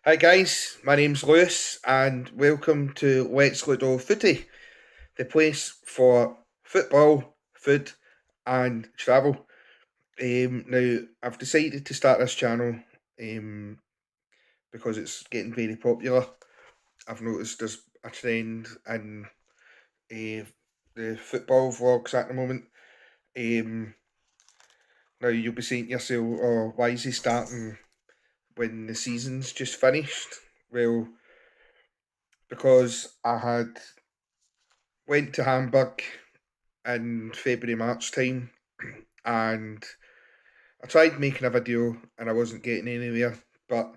Hi guys, my name's Lewis and welcome to Let's Ludo Footy, the place for football, food and travel. Now, I've decided to start this channel because it's getting very popular. I've noticed there's a trend in the football vlogs at the moment. Now, you'll be saying to yourself, oh, why is he starting when the season's just finished? Well, because I had went to Hamburg in February, March time, and I tried making a video and I wasn't getting anywhere, but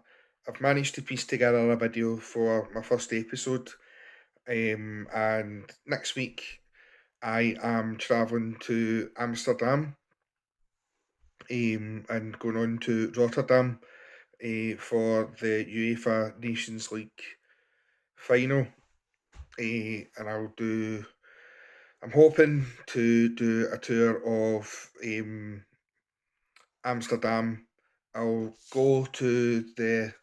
I've managed to piece together a video for my first episode. And next week I am travelling to Amsterdam and going on to Rotterdam for the UEFA Nations League final. And I'm hoping to do a tour of Amsterdam. I'll go to the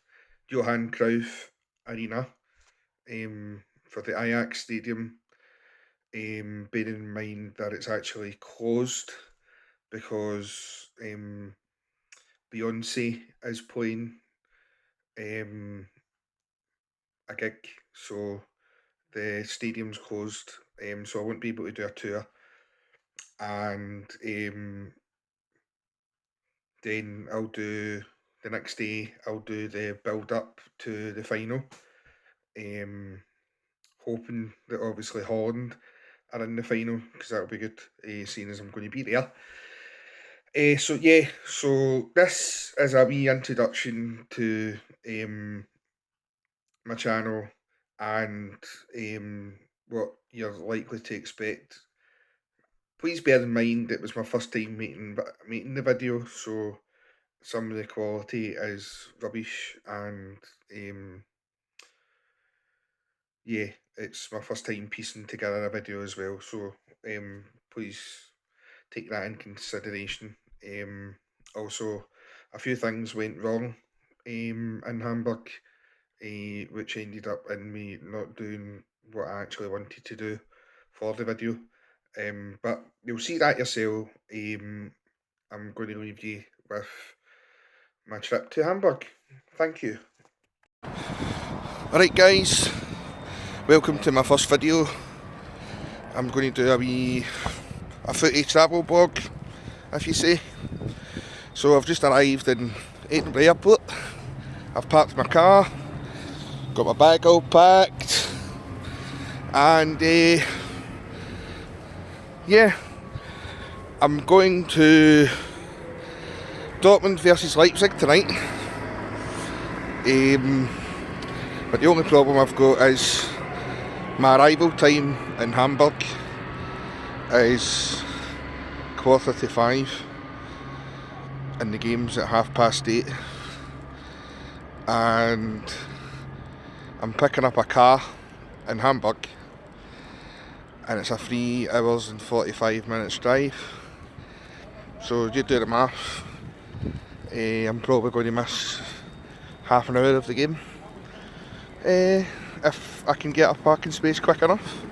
Johan Cruyff Arena for the Ajax Stadium, bearing in mind that it's actually closed because Beyonce is playing a gig, so the stadium's closed, so I won't be able to do a tour. And then the next day I'll do the build up to the final. Hoping that obviously Holland are in the final because that'll be good, seeing as I'm going to be there. So this is a wee introduction to my channel and what you're likely to expect. Please bear in mind it was my first time making the video, so some of the quality is rubbish, and it's my first time piecing together a video as well, so please take that in consideration. Also, a few things went wrong in Hamburg, which ended up in me not doing what I actually wanted to do for the video. But you'll see that yourself. I'm going to leave you with my trip to Hamburg. Thank you. Alright guys, welcome to my first video. I'm going to do a footy travel blog, if you say. So I've just arrived in Edinburgh Airport. I've parked my car, got my bag all packed, and I'm going to Dortmund versus Leipzig tonight. But the only problem I've got is my arrival time in Hamburg is 5:45 and the game's at 8:30, and I'm picking up a car in Hamburg and it's a 3 hours and 45 minutes drive, so you do the math. I'm probably going to miss half an hour of the game if I can get a parking space quick enough.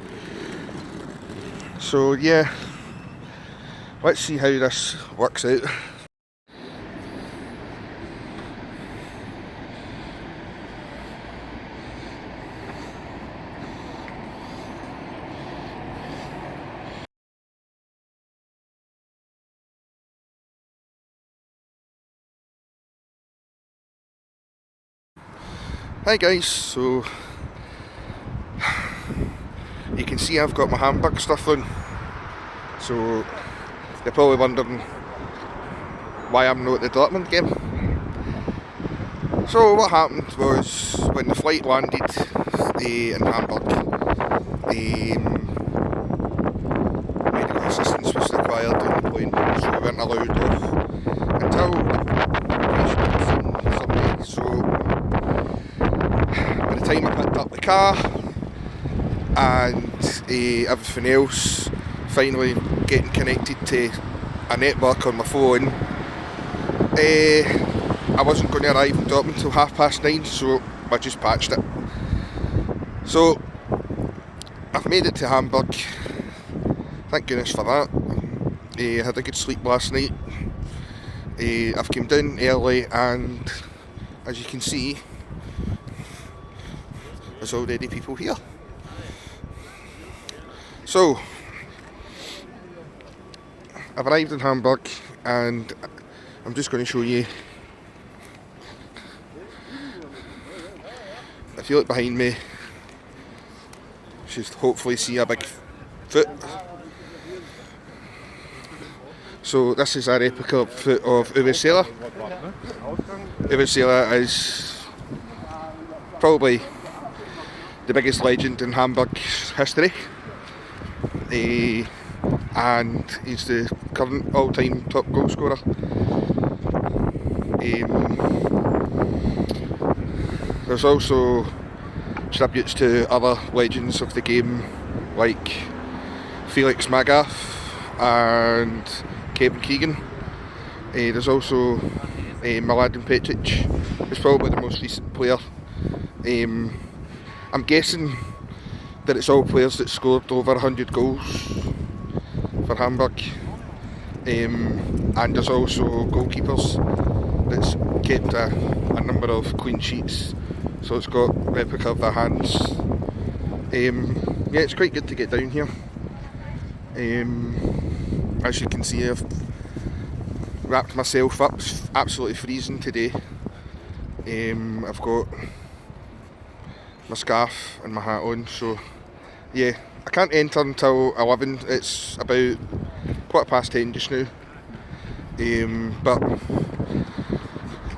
So yeah, let's see how this works out. Hi guys, so you can see I've got my Hamburg stuff on, so you're probably wondering why I'm not at the Dortmund game. So what happened was, when the flight landed in Hamburg, the medical assistance was required on the plane, so we weren't allowed off until the patient had seen somebody. So by the time I picked up the car and everything else, finally getting connected to a network on my phone, I wasn't going to arrive in Dortmund until 9:30, so I just patched it. So I've made it to Hamburg. Thank goodness for that. I had a good sleep last night. I've come down early, and as you can see, there's already people here. So I've arrived in Hamburg, and I'm just going to show you. If you look behind me, you should hopefully see a big foot. So this is a replica foot of Uwe Seeler. Uwe Seeler is probably the biggest legend in Hamburg's history, and he's the current all-time top goal scorer. There's also tributes to other legends of the game like Felix Magath and Kevin Keegan. There's also Mladen Petric, who's probably the most recent player. I'm guessing that it's all players that scored over 100 goals for Hamburg. And there's also goalkeepers that's kept a number of clean sheets, so it's got a replica of their hands. Yeah, it's quite good to get down here. As you can see, I've wrapped myself up. It's absolutely freezing today. I've got my scarf and my hat on, so yeah, I can't enter until 11. It's about 10:15 just now. But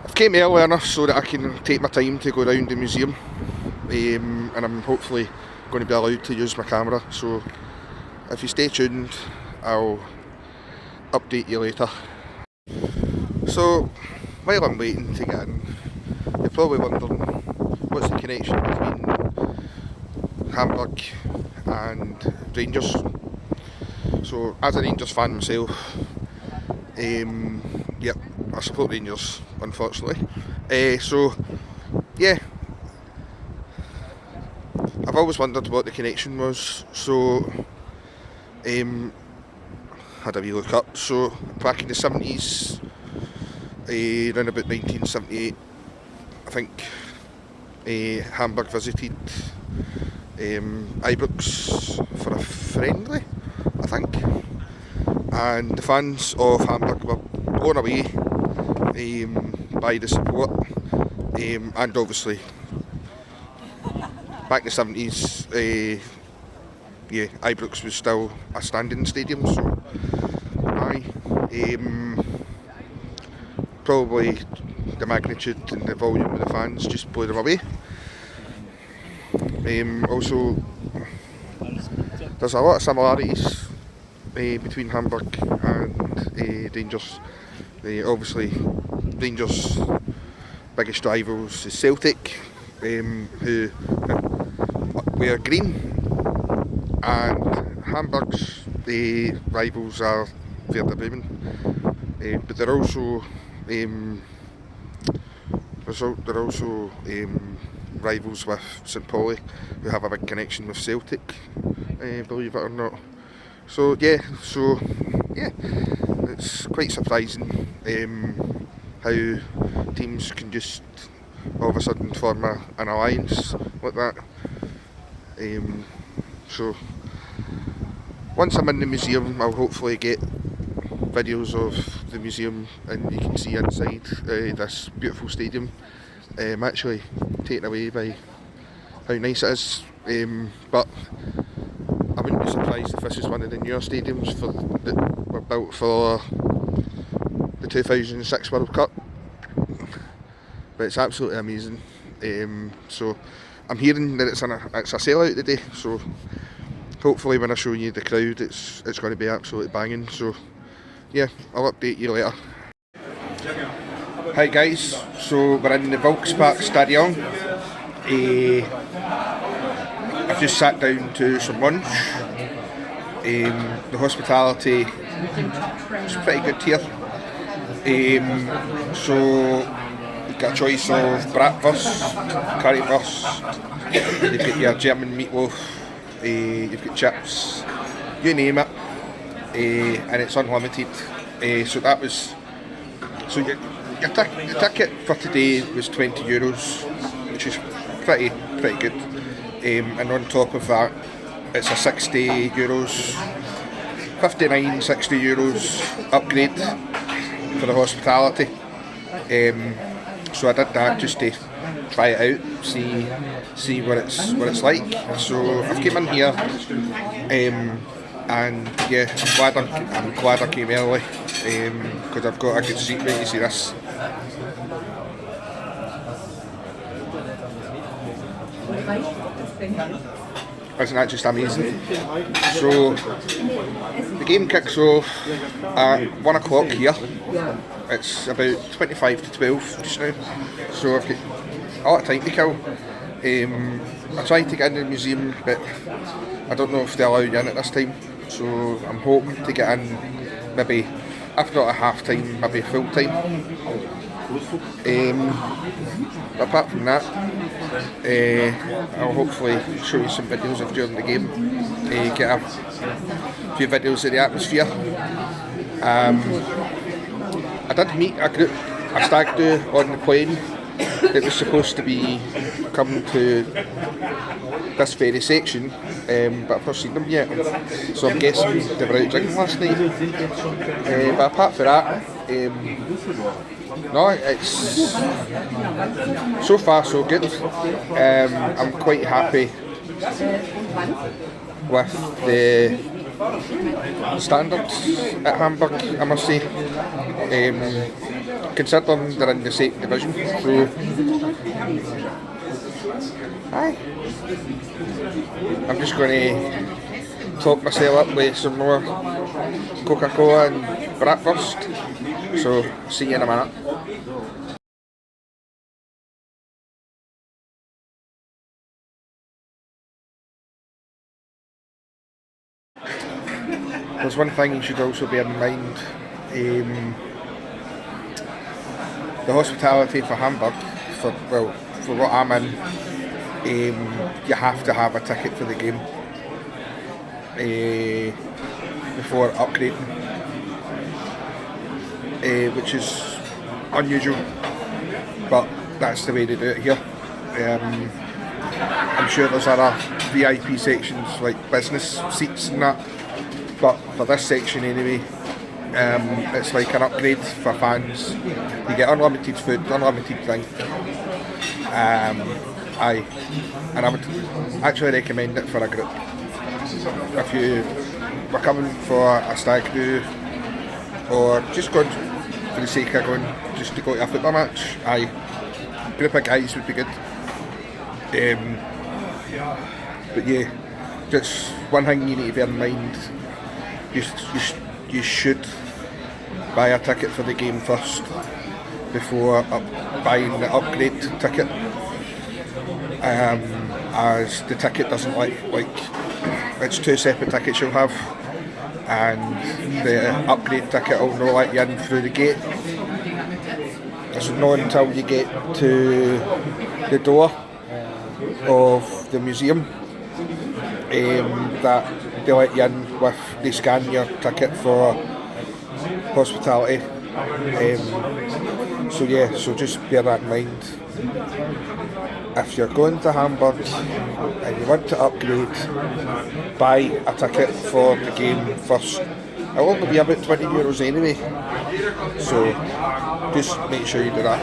I've came early enough so that I can take my time to go around the museum, and I'm hopefully going to be allowed to use my camera, so if you stay tuned, I'll update you later. So while I'm waiting to get in, you're probably wondering what's the connection between Hamburg and Rangers. So as a Rangers fan myself, yep, I support Rangers, unfortunately. So yeah, I've always wondered what the connection was, so had a wee look up. So back in the 70s, around about 1978, I think, Hamburg visited Ibrox for a friendly, I think, and the fans of Hamburg were blown away by the support, and obviously back in the 70s, yeah, Ibrox was still a standing stadium, so probably the magnitude and the volume of the fans just blew them away. Also, there's a lot of similarities between Hamburg and Rangers. Obviously, Rangers' biggest rivals is Celtic, who wear green, and Hamburg's rivals are Werder Bremen, but they're also rivals with St Pauli, who have a big connection with Celtic, believe it or not. So yeah, it's quite surprising how teams can just all of a sudden form an alliance like that. So once I'm in the museum, I'll hopefully get videos of the museum, and you can see inside this beautiful stadium. I'm actually taken away by how nice it is, but I wouldn't be surprised if this is one of the newer stadiums that were built for the 2006 World Cup. But it's absolutely amazing. So I'm hearing that it's a sellout today, so hopefully when I show you the crowd, it's going to be absolutely banging. So yeah, I'll update you later. Hi guys, so we're in the Volkspark Stadion. I've just sat down to some lunch. The hospitality is pretty good here. So got a choice of bratwurst, currywurst, you've got your German meatloaf, you've got chips, you name it, and it's unlimited. So that was, so your ticket for today was €20, which is pretty good. And on top of that, it's a €60, 59, €60 upgrade for the hospitality. So I did that just to try it out, see what it's like. So I've came in here, and yeah, I'm glad I came early, because I've got a good seat right to see this. Isn't that just amazing? So the game kicks off at 1 o'clock here. It's about 25 to 12 just now, so I've got a lot of time to kill. I tried to get into the museum, but I don't know if they allow you in at this time, so I'm hoping to get in maybe, if not at half time, maybe full time. But apart from that, I'll hopefully show you some videos of during the game, get a few videos of the atmosphere. I did meet a stag do on the plane that was supposed to be coming to this very section, but I've not seen them yet, so I'm guessing they were out drinking last night. But apart from that, no, it's so far so good. I'm quite happy with the standards at Hamburg, I must say. Considering they're in the second division, so aye, I'm just going to top myself up with some more Coca-Cola and bratwurst. So see you in a minute. There's one thing you should also bear in mind. The hospitality for Hamburg, for what I'm in, you have to have a ticket for the game before upgrading, which is unusual, but that's the way they do it here. I'm sure there's other VIP sections like business seats and that, but for this section anyway, it's like an upgrade for fans. You get unlimited food, unlimited drink. And I would actually recommend it for a group. If you were coming for a stag do, or just going for the sake of going just to go to a football match, a group of guys would be good. But yeah, just one thing you need to bear in mind, you should buy a ticket for the game first before buying the upgrade ticket, as the ticket doesn't like it's two separate tickets you'll have, and the upgrade ticket will not let you in through the gate. It's not until you get to the door of the museum that they let you in with, they scan your ticket for hospitality. So yeah, so just bear that in mind. If you're going to Hamburg and you want to upgrade, buy a ticket for the game first. It'll only be about €20 anyway, so just make sure you do that.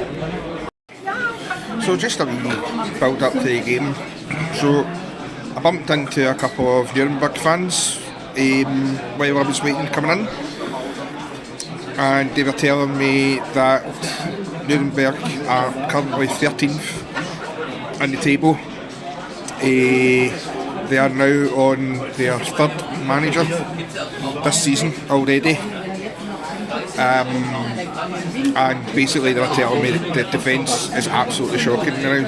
So just a wee build up to the game. So I bumped into a couple of Nuremberg fans while I was waiting coming in, and they were telling me that Nuremberg are currently 13th in the table. They are now on their third manager this season already, and basically they were telling me that the defence is absolutely shocking now,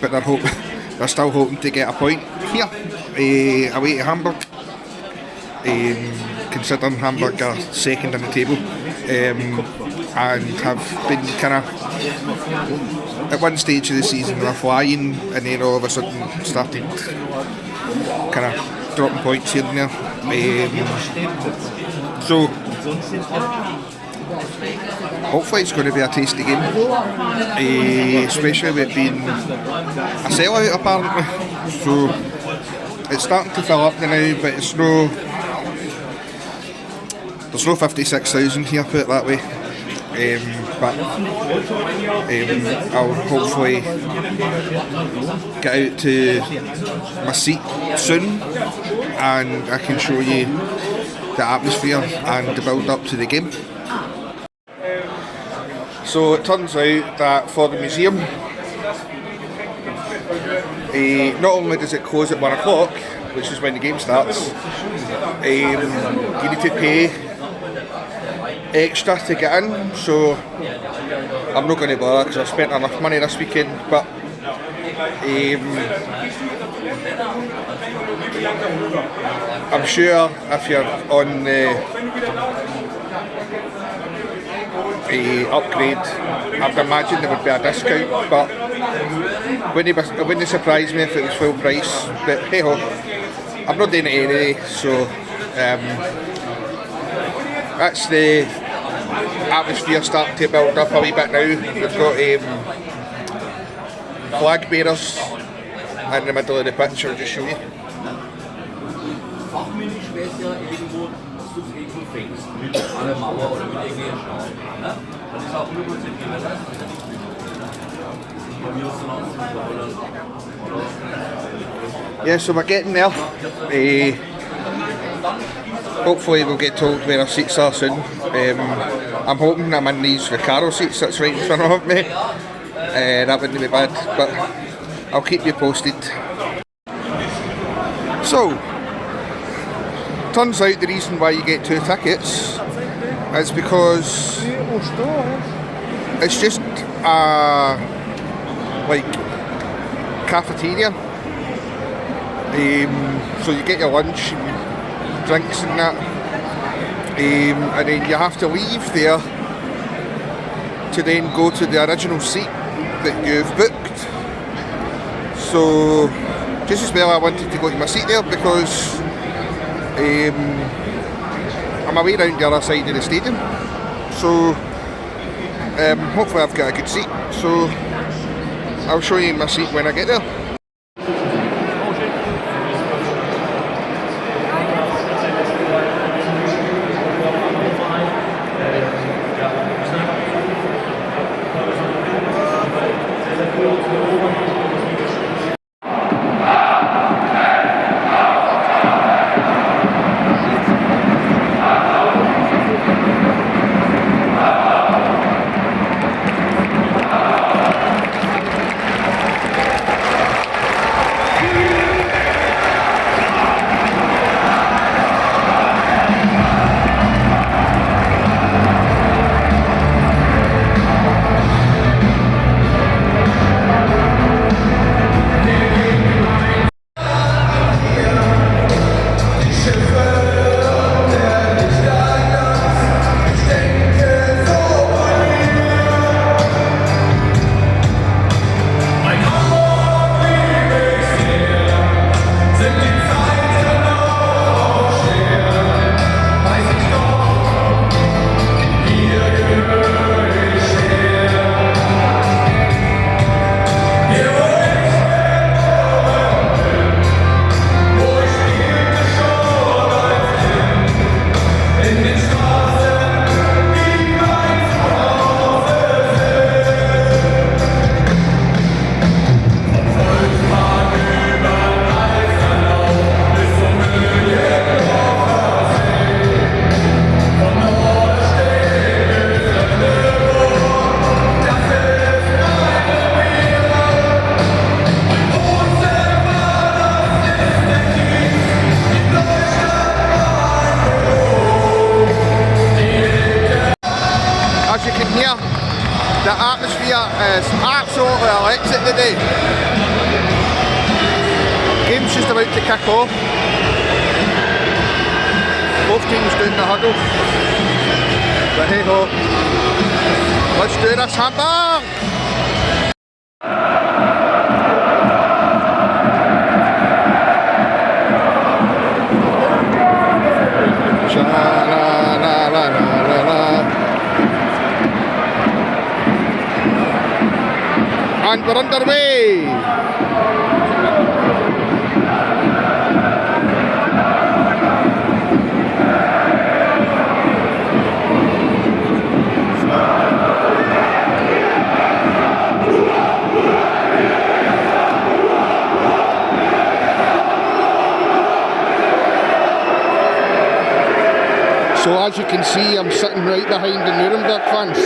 but they're still hoping to get a point here away to Hamburg. considering Hamburg are second on the table, and have been kind of at one stage of the season they were flying, and then all of a sudden started kind of dropping points here and there. So hopefully it's going to be a tasty game, especially with it being a sellout apparently. So it's starting to fill up now, but it's no. There's no 56,000 here, put it that way. But I'll hopefully get out to my seat soon, and I can show you the atmosphere and the build up to the game. So it turns out that for the museum, not only does it close at 1 o'clock, which is when the game starts, you need to pay extra to get in, so I'm not going to bother because I've spent enough money this weekend, but I'm sure if you're on the upgrade, I'd imagine there would be a discount, but it wouldn't surprise me if it was full price, but hey ho, I'm not doing it anyway, so that's the atmosphere starting to build up a wee bit now. We've got flag bearers in the middle of the pitch. I'll just show you. Yeah, so we're getting there. Hopefully we'll get told where our seats are soon. I'm hoping I'm in these Recaro seats that's right in front of me. That wouldn't be bad, but I'll keep you posted. So, turns out the reason why you get 2 tickets is because it's just like cafeteria. So you get your lunch and drinks and that, and then you have to leave there to then go to the original seat that you've booked. So just as well I wanted to go to my seat there because I'm away round the other side of the stadium, so hopefully I've got a good seat, so I'll show you my seat when I get there. The atmosphere is absolutely electric today. Game's just about to kick off. Both teams doing the hurdle. But hey ho. Let's do this, Hamburg! And we're underway! So as you can see, I'm sitting right behind the Nuremberg fans.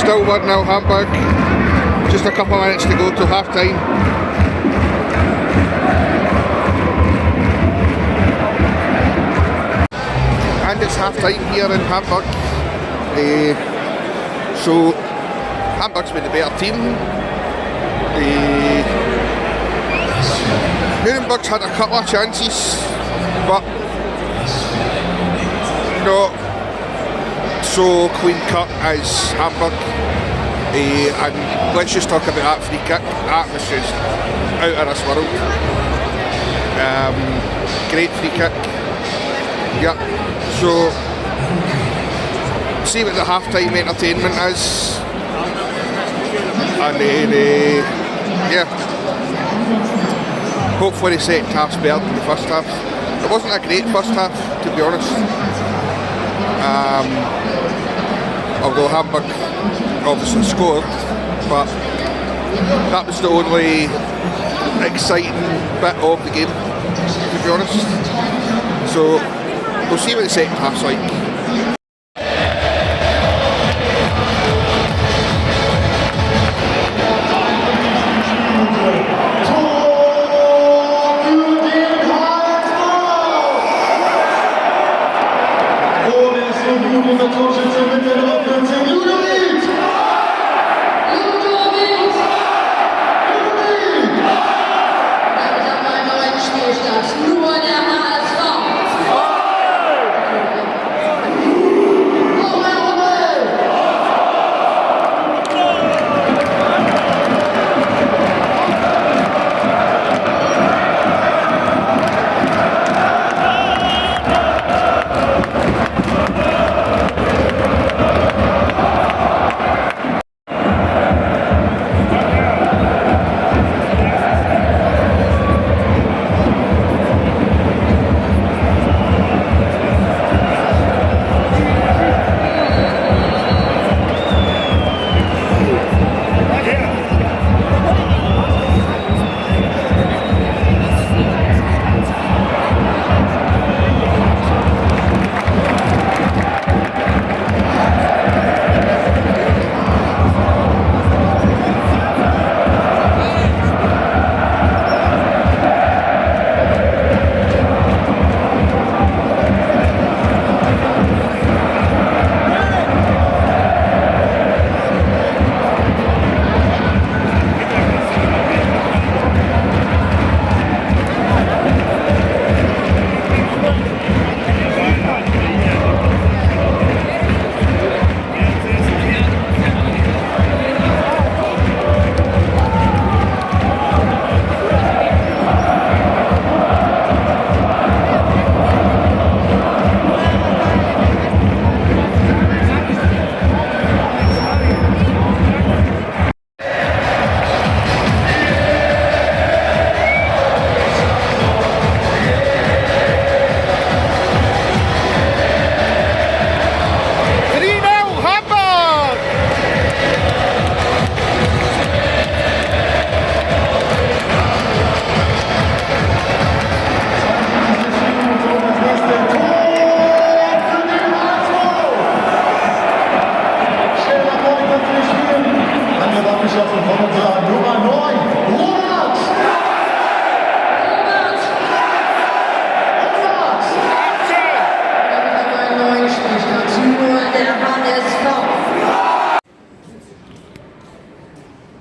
Still 1-0 Hamburg. Just a couple of minutes to go till half time. half time here in Hamburg. So Hamburg's been the better team. Nuremberg's had a couple of chances, but not so clean cut as Hamburg. And let's just talk about that free kick. That was just out of this world. Great free kick. Yep. So see what the half-time entertainment is, and then yeah, hopefully the second half's better than the first half. It wasn't a great first half, to be honest. Although Hamburg obviously scored, but that was the only exciting bit of the game, to be honest. So we'll see what the second half's like.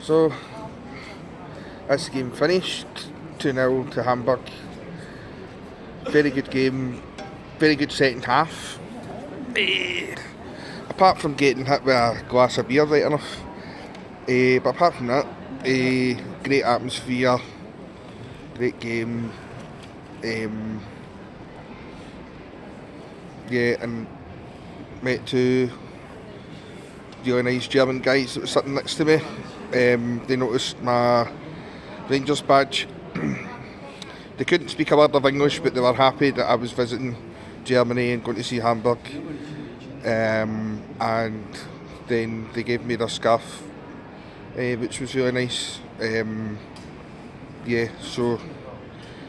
So that's the game finished, 2-0 to Hamburg. Very good game, very good second half. Apart from getting hit with a glass of beer right enough. But apart from that, great atmosphere, great game. Yeah, and met two really nice German guys that were sitting next to me. They noticed my Rangers badge. They couldn't speak a word of English, but they were happy that I was visiting Germany and going to see Hamburg. And then they gave me their scarf, which was really nice. Yeah, so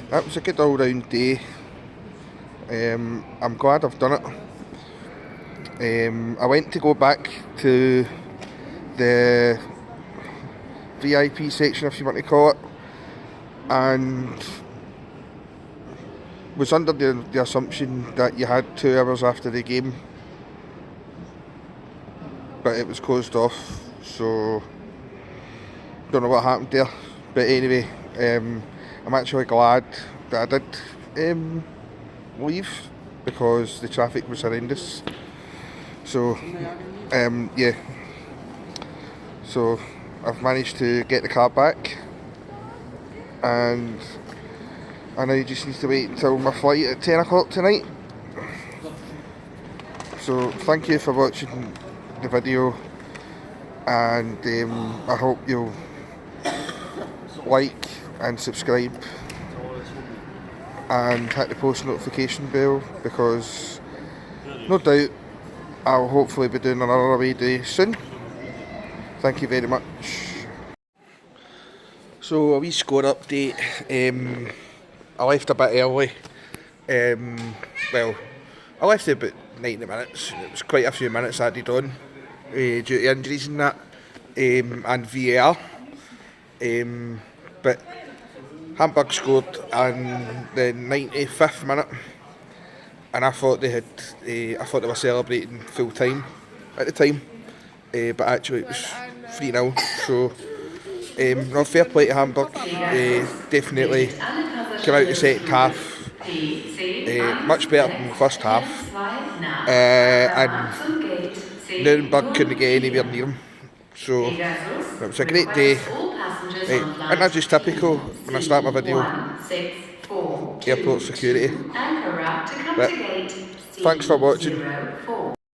that was a good all-round day. I'm glad I've done it. I went to go back to the VIP section, if you want to call it, and was under the assumption that you had 2 hours after the game, but it was closed off, so don't know what happened there. But anyway, I'm actually glad that I did leave, because the traffic was horrendous. So yeah, so I've managed to get the car back, and I now just need to wait until my flight at 10 o'clock tonight. So thank you for watching the video, and I hope you'll like and subscribe and hit the post notification bell, because no doubt I'll hopefully be doing another away day soon. Thank you very much. So a wee score update. I left a bit early. Well, I left it about 90 minutes. It was quite a few minutes added on due to injuries and that, and VAR. But Hamburg scored in the 95th minute, and I thought they were celebrating full time at the time, but actually it was 3-0. So no, fair play to Hamburg. Definitely came out the second half much better than the first half, and Nuremberg couldn't get anywhere near them. So it was a great day. And that's just typical when I start my video, airport security. But thanks for watching.